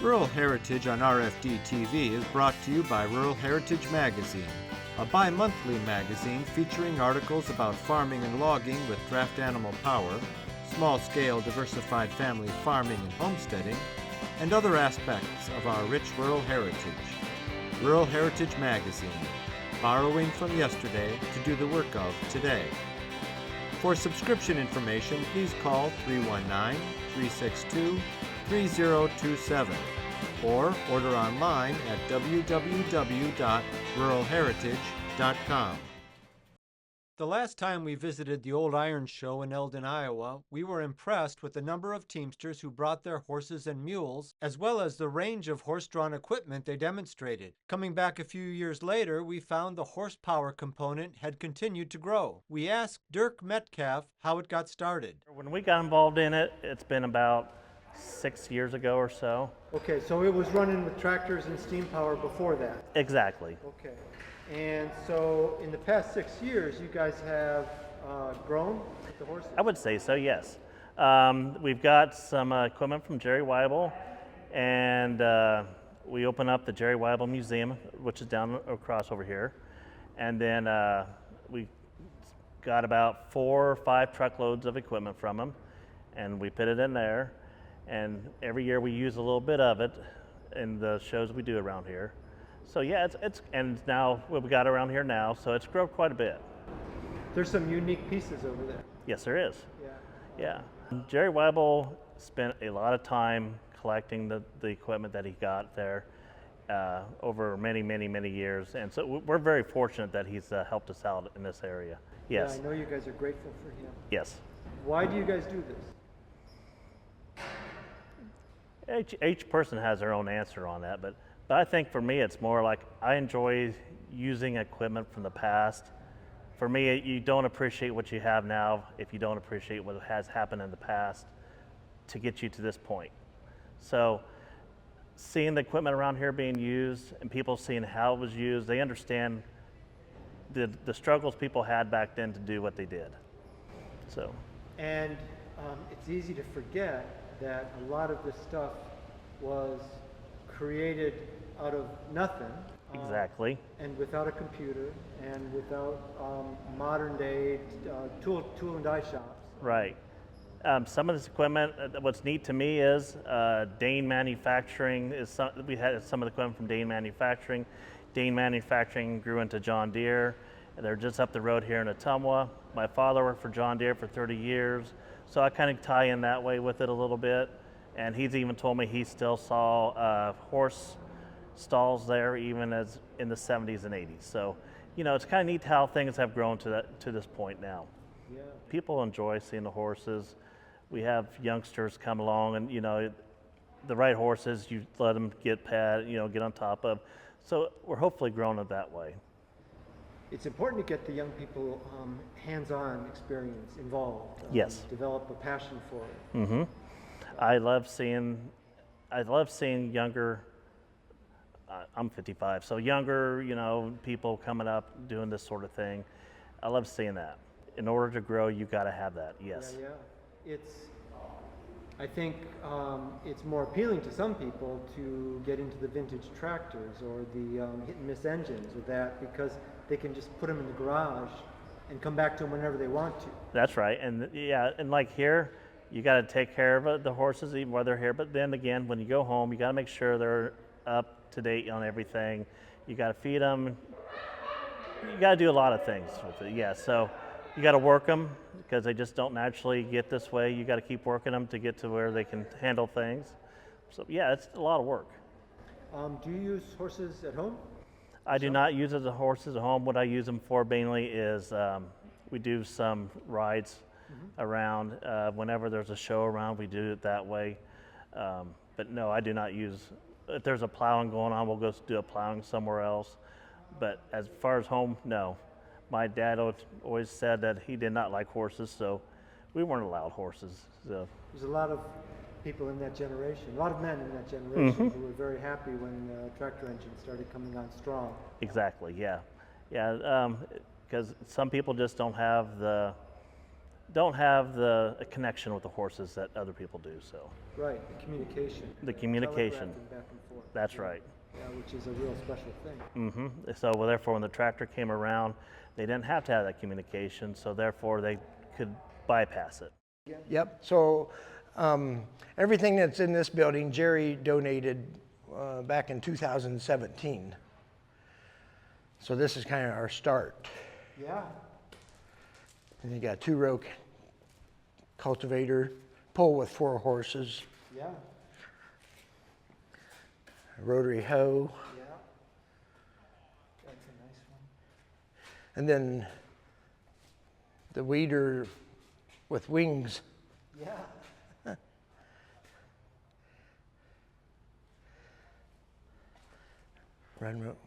Rural Heritage on RFD TV is brought to you by Rural Heritage Magazine, a bi-monthly magazine featuring articles about farming and logging with draft animal power, small-scale diversified family farming and homesteading, and other aspects of our rich rural heritage. Rural Heritage Magazine, borrowing from yesterday to do the work of today. For subscription information, please call 319-362-3027 or order online at www.ruralheritage.com. The last time we visited the Old Iron Show in Eldon, Iowa, we were impressed with the number of teamsters who brought their horses and mules, as well as the range of horse-drawn equipment they demonstrated. Coming back a few years later, we found the horsepower component had continued to grow. We asked Dirk Metcalf how it got started. When we got involved in it, it's been about 6 years ago or so. Okay, so it was running with tractors and steam power before that? Exactly. Okay. And so in the past 6 years, you guys have grown with the horses? I would say so, yes. We've got some equipment from Jerry Weibel, and we opened up the Jerry Weibel Museum, which is down across over here. And then we got about 4 or 5 truckloads of equipment from him, and we put it in there. And every year we use a little bit of it in the shows we do around here. So yeah, it's and now what we got around here now, so it's grown quite a bit. There's some unique pieces over there. Yes, there is. Yeah. Yeah. Jerry Weibel spent a lot of time collecting the equipment that he got there over many, many, many years, and so we're very fortunate that he's helped us out in this area. Yes. Yeah, I know you guys are grateful for him. Yes. Why do you guys do this? Each person has their own answer on that, but I think for me it's more like I enjoy using equipment from the past. For me, you don't appreciate what you have now if you don't appreciate what has happened in the past to get you to this point. So seeing the equipment around here being used and people seeing how it was used, they understand the struggles people had back then to do what they did. So. And it's easy to forget that a lot of this stuff was created out of nothing. Exactly. And without a computer and without modern day tool and die shops. Right. Some of this equipment, what's neat to me is Dane Manufacturing, we had some of the equipment from Dane Manufacturing. Dane Manufacturing grew into John Deere. They're just up the road here in Ottumwa. My father worked for John Deere for 30 years, so I kind of tie in that way with it a little bit. And he's even told me he still saw horse stalls there even as in the 70s and 80s. So, you know, it's kind of neat how things have grown to this point now. Yeah. People enjoy seeing the horses. We have youngsters come along, and you know, the right horses, you let them get get on top of. So we're hopefully growing it that way. It's important to get the young people hands-on experience involved. Yes. Develop a passion for it. Mm-hmm. I love seeing younger. I'm 55, so younger, people coming up doing this sort of thing. I love seeing that. In order to grow, you got to have that. Yes. Yeah. I think it's more appealing to some people to get into the vintage tractors or the hit and miss engines or that because they can just put them in the garage and come back to them whenever they want to. That's right, and like here, you got to take care of the horses even while they're here. But then again, when you go home, you got to make sure they're up to date on everything. You got to feed them. You got to do a lot of things with it. Yeah, so you got to work them because they just don't naturally get this way. You got to keep working them to get to where they can handle things. So yeah, it's a lot of work. Do you use horses at home? I do not use the horses at home. What I use them for mainly is we do some rides around. Whenever there's a show around, we do it that way. But no, I do not use. If there's a plowing going on, we'll go do a plowing somewhere else. But as far as home, no. My dad always said that he did not like horses, so we weren't allowed horses. So. There's a lot of people in that generation, a lot of men in that generation who were very happy when tractor engines started coming on strong. Exactly, yeah. Because some people just don't have don't have a connection with the horses that other people do. So Right, the communication. the communication, Telegraphing back and forth. that's right. Yeah, which is a real special thing. So well, therefore, when the tractor came around, they didn't have to have that communication, so therefore they could bypass it. Yep. So everything that's in this building, Jerry donated back in 2017. So this is kind of our start. Yeah. And you got a 2-row cultivator, pull with 4 horses, Yeah. a rotary hoe, Yeah. That's a nice one. and then the weeder with wings. Yeah.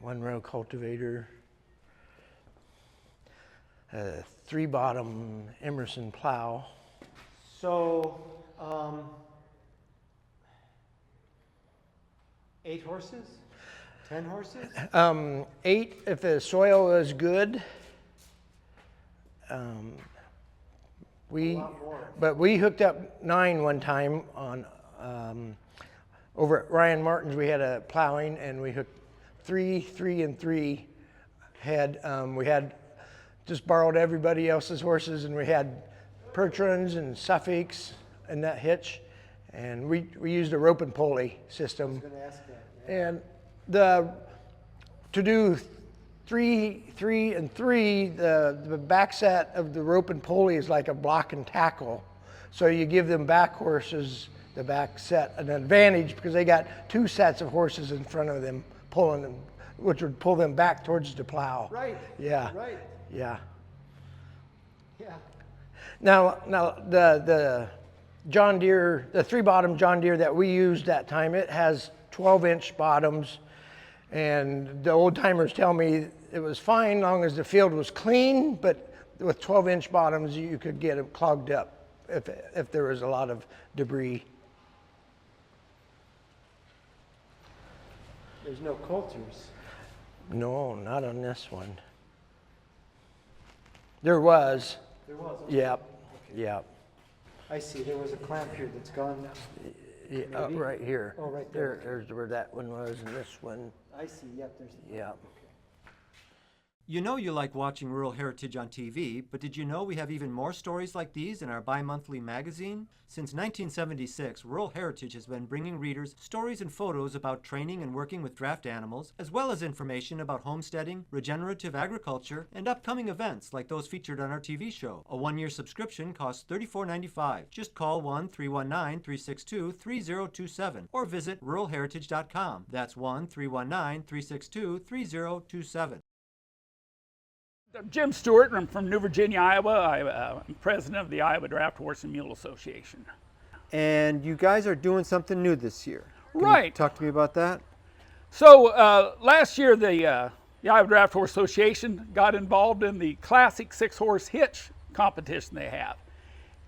One row cultivator, a 3-bottom Emerson plow. So, 8 horses? 10 horses? 8 if the soil is good. lot more. But we hooked up 9 one time on over at Ryan Martin's. We had a plowing, and we hooked 3, 3, and 3. We had just borrowed everybody else's horses, and we had Percherons and Suffolks and that hitch, and we used a rope and pulley system. I was going to ask that. Yeah. And to do 3, 3, and 3, the back set of the rope and pulley is like a block and tackle. So you give them back horses, the back set, an advantage because they got 2 sets of horses in front of them pulling them, which would pull them back towards the plow. Right. Yeah. Right. Yeah. Yeah. Now the John Deere, the 3-bottom John Deere that we used that time, it has 12-inch bottoms, and the old timers tell me it was fine long as the field was clean, but with 12-inch bottoms you could get them clogged up if there was a lot of debris. There's no coulters. No, not on this one. There was. There was. Okay. Yep. Yep. I see. There was a clamp here that's gone now. Yeah, Maybe? right here. Oh, right there. There's where that one was, and this one. I see. Yep. There's. Yep. You know you like watching Rural Heritage on TV, but did you know we have even more stories like these in our bi-monthly magazine? Since 1976, Rural Heritage has been bringing readers stories and photos about training and working with draft animals, as well as information about homesteading, regenerative agriculture, and upcoming events like those featured on our TV show. A 1-year subscription costs $34.95. Just call 1-319-362-3027 or visit ruralheritage.com. That's 1-319-362-3027. I'm Jim Stewart, and I'm from New Virginia, Iowa. I'm president of the Iowa Draft Horse and Mule Association. And you guys are doing something new this year. Can you Right. talk to me about that? So last year, the Iowa Draft Horse Association got involved in the classic 6-horse hitch competition they have.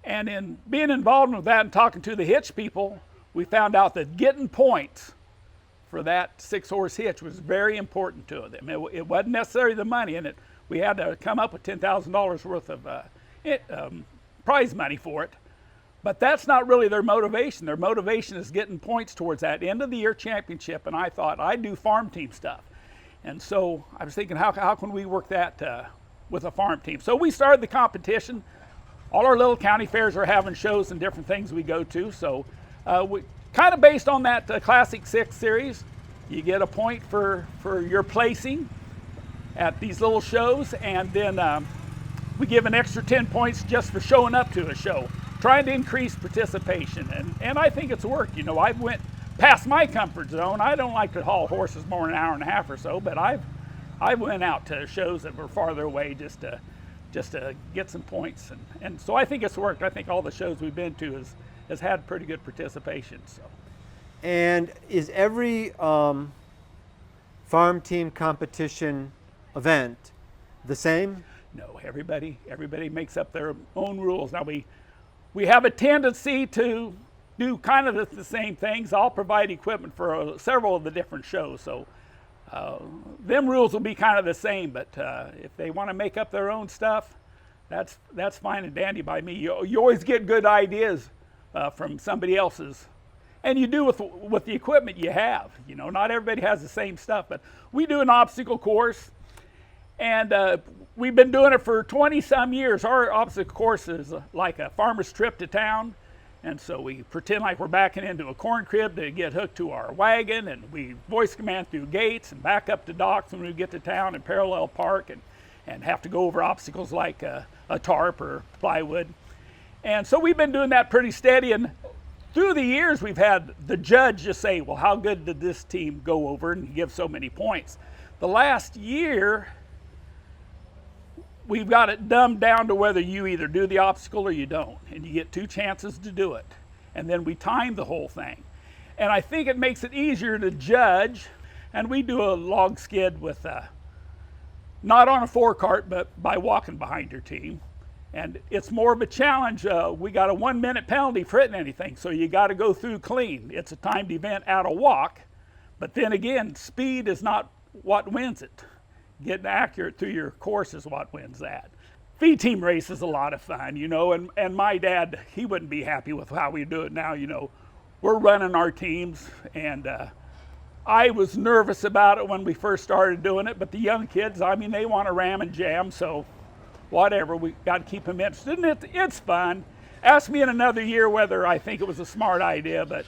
And in being involved with that and talking to the hitch people, we found out that getting points for that 6-horse hitch was very important to them. It wasn't necessarily the money in it. We had to come up with $10,000 worth of prize money for it. But that's not really their motivation. Their motivation is getting points towards that end of the year championship. And I thought I'd do farm team stuff. And so I was thinking, how can we work that with a farm team? So we started the competition. All our little county fairs are having shows and different things we go to. So we kind of based on that Classic 6 series, you get a point for your placing at these little shows, and then we give an extra 10 points just for showing up to a show, trying to increase participation, and I think it's worked. You know, I went past my comfort zone. I don't like to haul horses more than an hour and a half or so, but I went out to shows that were farther away just to get some points, and so I think it's worked. I think all the shows we've been to has had pretty good participation. So. And is every farm team competition event the same? No, everybody makes up their own rules. Now we have a tendency to do kind of the same things. I'll provide equipment for several of the different shows, so them rules will be kind of the same. But if they want to make up their own stuff, That's fine and dandy by me. You always get good ideas from somebody else's, and you do with the equipment you have. You know, not everybody has the same stuff, but we do an obstacle course, and we've been doing it for 20-some years. Our obstacle course is like a farmer's trip to town, and so we pretend like we're backing into a corn crib to get hooked to our wagon, and we voice command through gates and back up to docks when we get to town and parallel park and have to go over obstacles like a tarp or plywood. And so we've been doing that pretty steady, and through the years we've had the judge just say, well, how good did this team go over, and give so many points. The last year we've got it dumbed down to whether you either do the obstacle or you don't, and you get 2 chances to do it, and then we time the whole thing. And I think it makes it easier to judge, and we do a log skid with not on a forecart, but by walking behind your team. And it's more of a challenge. We got a 1-minute penalty for hitting anything, so you got to go through clean. It's a timed event at a walk, but then again, speed is not what wins it. Getting accurate through your course is what wins that. Feed team race is a lot of fun, you know, and my dad, he wouldn't be happy with how we do it now, you know. We're running our teams, and I was nervous about it when we first started doing it, but the young kids, I mean, they want to ram and jam, so whatever, we got to keep them interested, and it's fun. Ask me in another year whether I think it was a smart idea, but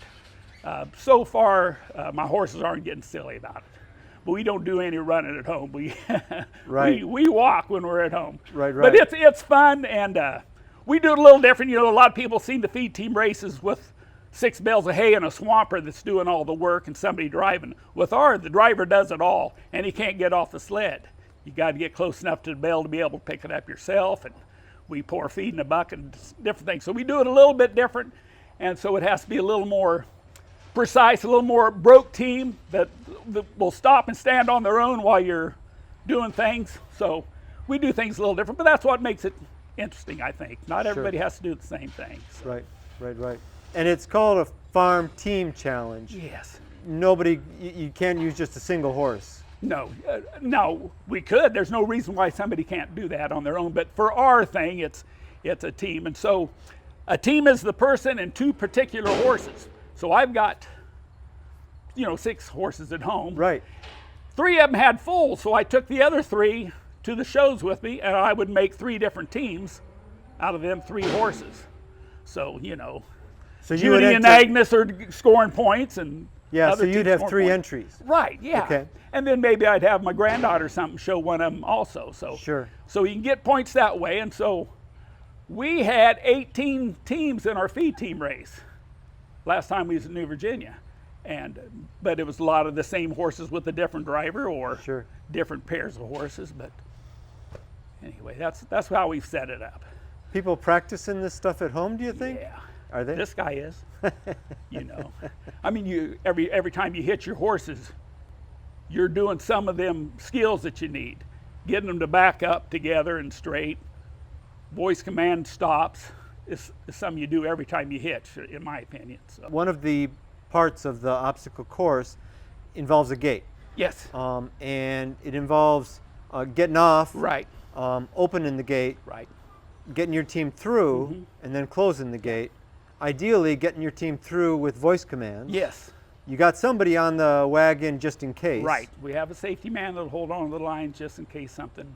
so far, my horses aren't getting silly about it. But we don't do any running at home. We we walk when we're at home. Right. But it's fun, and we do it a little different. You know, a lot of people seem to feed team races with 6 bales of hay and a swamper that's doing all the work and somebody driving. With ours, the driver does it all, and he can't get off the sled. You got to get close enough to the bale to be able to pick it up yourself, and we pour feed in a bucket and different things. So we do it a little bit different, and so it has to be a little more precise, a little more broke team that will stop and stand on their own while you're doing things. So we do things a little different, but that's what makes it interesting, I think. Not everybody has to do the same thing. So. Right. And it's called a farm team challenge. Yes. Nobody, you can't use just a single horse. No, we could. There's no reason why somebody can't do that on their own, but for our thing, it's a team. And so a team is the person and 2 particular horses. So I've got, 6 horses at home. Right. 3 of them had foals, so I took the other 3 to the shows with me, and I would make 3 different teams out of them 3 horses. So, so Judy and Agnes are scoring points, and so you'd have 3 entries. Right, yeah. Okay. And then maybe I'd have my granddaughter or something show one of them also. So sure. So you can get points that way, and so we had 18 teams in our feed team race last time we was in New Virginia, but it was a lot of the same horses with a different driver or different pairs of horses. But anyway, that's how we've set it up. People practicing this stuff at home, do you think? Yeah. Are they? This guy is. I mean, every time you hit your horses, you're doing some of them skills that you need, getting them to back up together and straight. Voice command stops is something you do every time you hitch, in my opinion. So. One of the parts of the obstacle course involves a gate. Yes. And it involves getting off, right, opening the gate, right, getting your team through, and then closing the gate. Ideally, getting your team through with voice commands. Yes. You got somebody on the wagon just in case. Right. We have a safety man that'll hold on to the line just in case something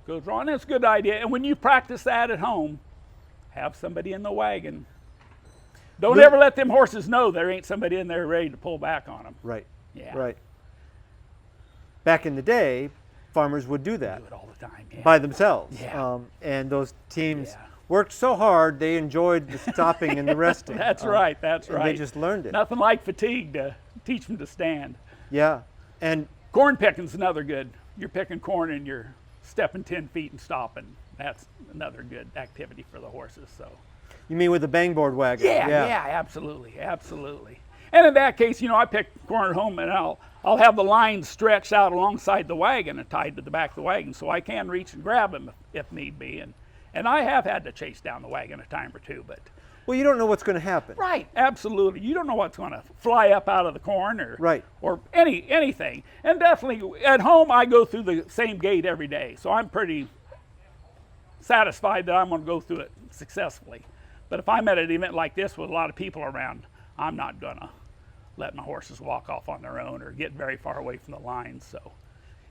goes wrong. That's a good idea. And when you practice that at home, have somebody in the wagon. Don't ever let them horses know there ain't somebody in there ready to pull back on them. Right. Yeah. Right. Back in the day, farmers would do that. Do it all the time. Yeah. By themselves. Yeah. And those teams worked so hard, they enjoyed the stopping and the resting. That's right. That's right. They just learned it. Nothing like fatigue to teach them to stand. Yeah. And corn picking's another good. You're picking corn and you're stepping 10 feet and stopping. That's another good activity for the horses. So. You mean with the bangboard wagon? Yeah, absolutely. And in that case, I pick corn at home, and I'll have the line stretched out alongside the wagon and tied to the back of the wagon, so I can reach and grab them if need be. And I have had to chase down the wagon a time or 2, but. Well, you don't know what's going to happen. Right, absolutely. You don't know what's going to fly up out of the corn or anything. And definitely at home, I go through the same gate every day, so I'm pretty satisfied that I'm going to go through it successfully. But if I'm at an event like this with a lot of people around, I'm not going to let my horses walk off on their own or get very far away from the line. So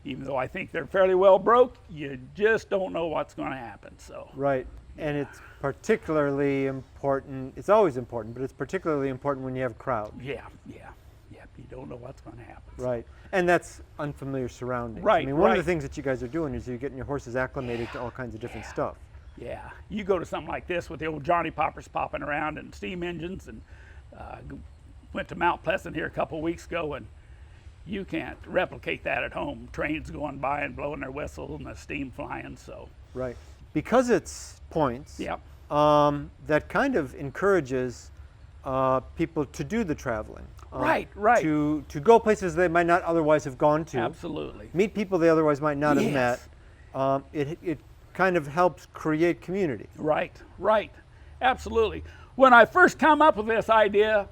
even though I think they're fairly well broke, you just don't know what's going to happen. So Right. And it's particularly important, it's always important, but it's particularly important when you have crowds. yeah, you don't know what's going to happen. Right. And that's unfamiliar surroundings. Right, I mean, one of the right. things that you guys are doing is you're getting your horses acclimated to all kinds of different stuff. Yeah, you go to something like this with the old Johnny Poppers popping around and steam engines, and went to Mount Pleasant here a couple of weeks ago, and you can't replicate that at home. Trains going by and blowing their whistle and the steam flying. So Right. Because it's points, yep, that kind of encourages people to do the traveling. right. To go places they might not otherwise have gone to. Absolutely. Meet people they otherwise might not have met. Yes. It kind of helps create community. Right. Absolutely. When I first come up with this idea,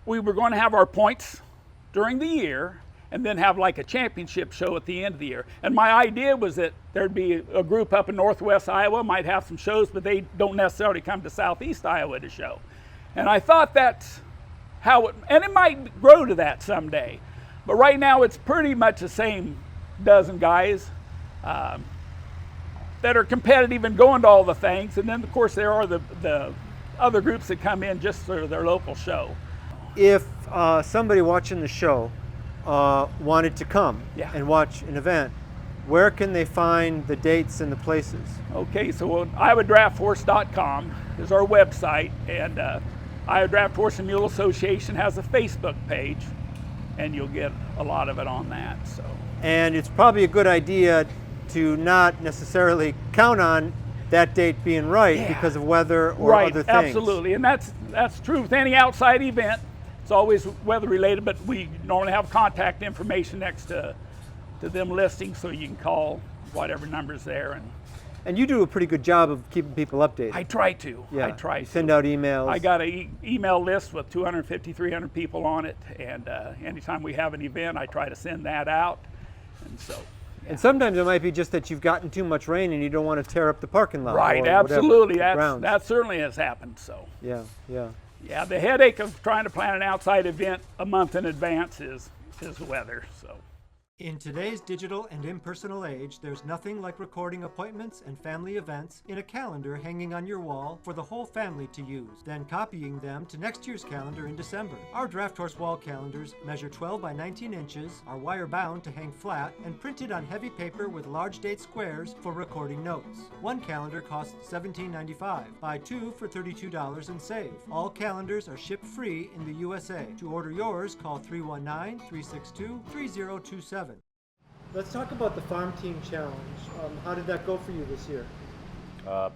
we were going to have our points during the year and then have like a championship show at the end of the year. And my idea was that there'd be a group up in Northwest Iowa, might have some shows, but they don't necessarily come to Southeast Iowa to show. And I thought that's how it, and it might grow to that someday. But right now it's pretty much the same dozen guys that are competitive and going to all the things. And then of course there are the other groups that come in just for their local show. If somebody watching the show wanted to come Yeah. and watch an event, where can they find the dates and the places? Okay, so IowaDraftHorse.com is our website, and Iowa Draft Horse and Mule Association has a Facebook page, and you'll get a lot of it on that. So. And it's probably a good idea to not necessarily count on that date being right Yeah. because of weather or Right, other things. absolutely, and that's true with any outside event. It's always weather related, but we normally have contact information next to them listing, so you can call whatever number's there. And you do a pretty good job of keeping people updated. I try to. Yeah. I try You to. send out emails. I got an email list with 250, 300 people on it, and anytime we have an event, I try to send that out. And so. And sometimes it might be just that you've gotten too much rain and you don't want to tear up the parking lot. Right, or whatever, absolutely. the grounds. That certainly has happened. So. Yeah. Yeah, the headache of trying to plan an outside event a month in advance is weather. So. In today's digital and impersonal age, there's nothing like recording appointments and family events in a calendar hanging on your wall for the whole family to use, then copying them to next year's calendar in December. Our Draft Horse wall calendars measure 12 by 19 inches, are wire bound to hang flat, and printed on heavy paper with large date squares for recording notes. One calendar costs $17.95. Buy two for $32 and save. All calendars are shipped free in the USA. To order yours, call 319-362-3027. Let's talk about the Farm Team Challenge. How did that go for you this year?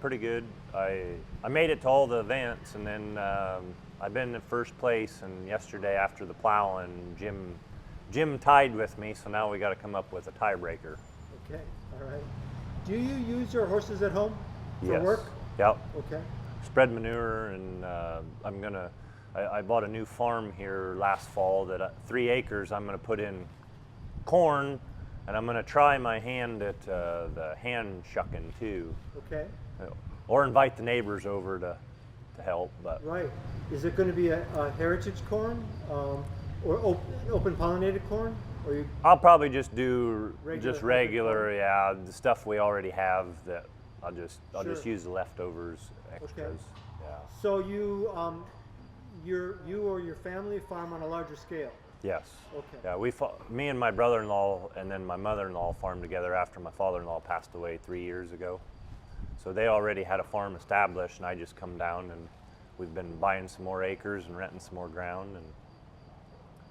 Pretty good. I made it to all the events, and then I've been in first place. And yesterday after the plowing, Jim tied with me, so now we got to come up with a tiebreaker. Okay, all right. Do you use your horses at home for Yes. work? Yep. Okay. Spread manure, and I bought a new farm here last fall that 3 acres. I'm gonna put in corn. And I'm going to try my hand at the hand shucking too. Okay. Or invite the neighbors over to help. But Right. Is it going to be a heritage corn or open pollinated corn? Or you? I'll probably just do Regular regular, yeah, the stuff we already have that I'll just Sure. use the leftovers extras. Yeah. So you or your family farm on a larger scale? Yes. Okay. Yeah, me and my brother-in-law and then my mother-in-law farmed together after my father-in-law passed away 3 years ago. So they already had a farm established, and I just come down and we've been buying some more acres and renting some more ground, and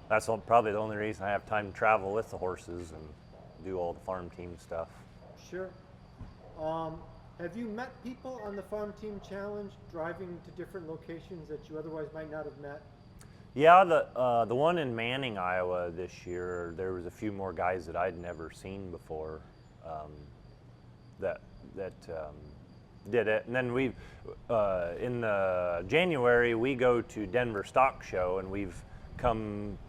that's probably the only reason I have time to travel with the horses and do all the farm team stuff. Sure. Have you met people on the Farm Team Challenge driving to different locations that you otherwise might not have met? Yeah, the one in Manning, Iowa this year, there was a few more guys that I'd never seen before that did it. And then in January we go to Denver Stock Show, and we've come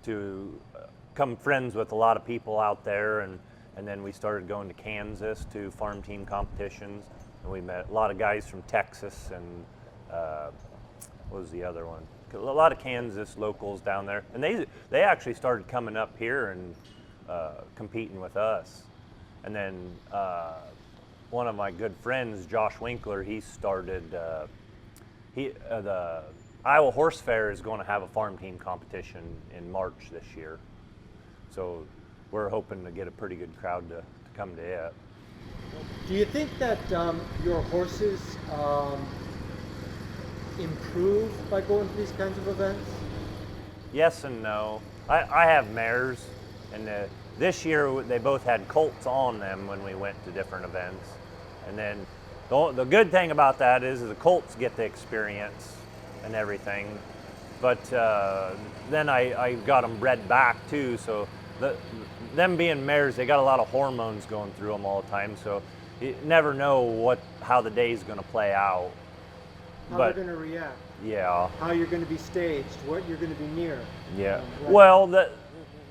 friends with a lot of people out there, and then we started going to Kansas to farm team competitions. And we met a lot of guys from Texas and what was the other one? A lot of Kansas locals down there. And they actually started coming up here and competing with us. And then one of my good friends, Josh Winkler, he started, the Iowa Horse Fair is going to have a farm team competition in March this year. So we're hoping to get a pretty good crowd to come to it. Do you think that your horses improve by going to these kinds of events? Yes and no. I have mares, and this year they both had colts on them when we went to different events. And then the good thing about that is the colts get the experience and everything. But then I got them bred back too, so them being mares, they got a lot of hormones going through them all the time, so you never know how the day's going to play out. How they're going to react. Yeah. How you're going to be staged, what you're going to be near. Yeah. Right. Well,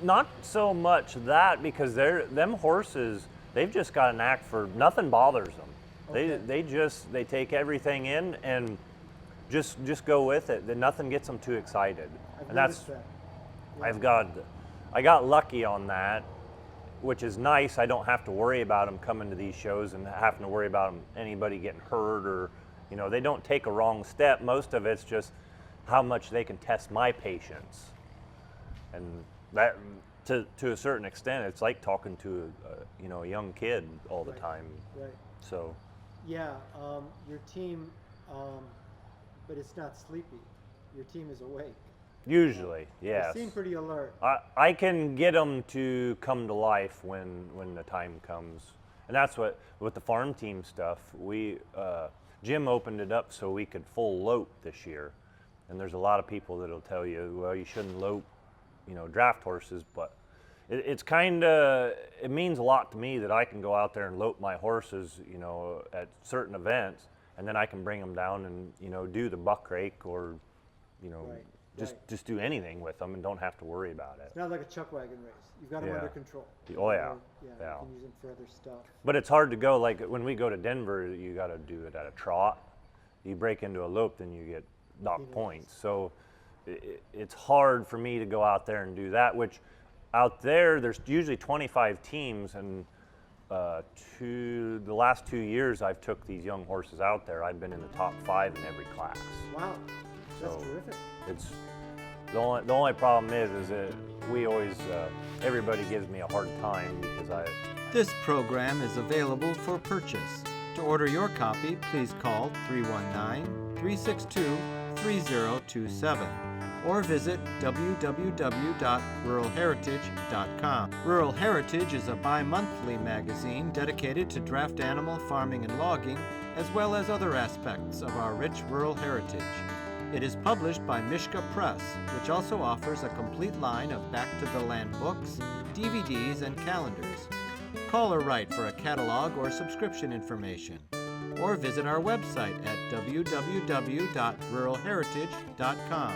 not so much that, because them horses, they've just got a knack for nothing bothers them. Okay. They take everything in and just go with it. That nothing gets them too excited. I've noticed that. Yeah. I got lucky on that, which is nice. I don't have to worry about them coming to these shows and having to worry about anybody getting hurt, or they don't take a wrong step. Most of it's just how much they can test my patience, and that to a certain extent, it's like talking to a young kid all the time. Right. So. Yeah, your team, but it's not sleepy. Your team is awake. Usually, yes. They seem pretty alert. I can get them to come to life when the time comes, and that's what with the farm team stuff. Jim opened it up so we could full lope this year, and there's a lot of people that'll tell you, well, you shouldn't lope, draft horses, but it means a lot to me that I can go out there and lope my horses, at certain events, and then I can bring them down and do the buck rake or, Right. just do anything with them and don't have to worry about it. It's not like a chuck wagon race. You've got them under control. Oh yeah. Yeah. Yeah. You can use them for other stuff. But it's hard to go, like when we go to Denver, you got to do it at a trot. You break into a lope, then you get docked points. So it's hard for me to go out there and do that, which out there's usually 25 teams, and the last 2 years I've took these young horses out there. I've been in the top 5 in every class. Wow, that's So terrific. it's the only problem is that we always everybody gives me a hard time because This program is available for purchase. To order your copy, please call 319-362-3027 or visit www.ruralheritage.com. Rural Heritage is a bi-monthly magazine dedicated to draft animal farming and logging, as well as other aspects of our rich rural heritage. It is published by Mishka Press, which also offers a complete line of Back to the Land books, DVDs, and calendars. Call or write for a catalog or subscription information, or visit our website at www.ruralheritage.com.